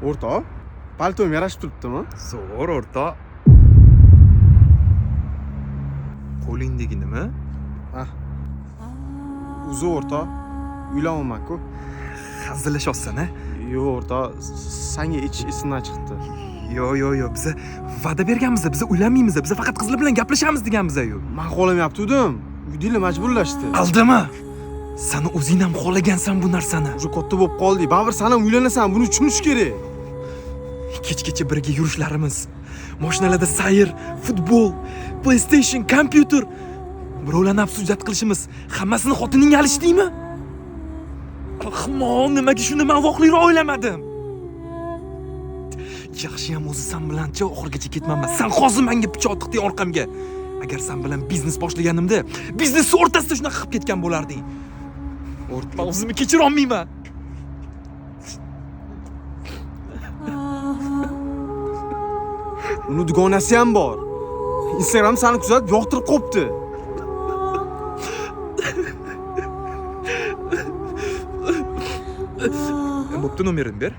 O'rtoq, paltom yarashib turibdimi? Zo'r o'rtoq. Qo'lingdagi nima? O'zi o'rtoq, uylanmayman-ku. Hazillashyapsan, a? Yo'q o'rtoq, senga esimdan chiqdi. Yo'q, biz va'da berganmiz, biz uylanmaymiz, biz faqat qizlar bilan gaplashamiz deganmiz-ku. Men xohlamayapti-dim. Uydagilar majburlashdi. Aldimi? Seni o'zing ham xohlagansan bu narsani. Уже katta bo'lib qoldik. Baribir sen ham uylanasan, buni tushunish kerak. Kech-kecha birga yurishlarimiz, mashinalarda sayr, futbol, PlayStation, kompyuter, birovlarni absujat qilishimiz, hammasini xotiningga alishdingmi? Ahmoq, nimaga shuni men voqliroq o'ylamadim? Yaxshi ham o'zi sen bilancha oxirigacha ketmanman. Sen hozir menga pichoq tiqding orqamga. Agar sen bilan biznes boshlaganimda, biznesni o'rtasida shunaqa qilib ketgan bo'larding. Men o'zimni kechira olmayman. Uni dugonasi ham bor. Instagram seni kuzatib yoqtirib qopti. Bo'pti, nomerini ber.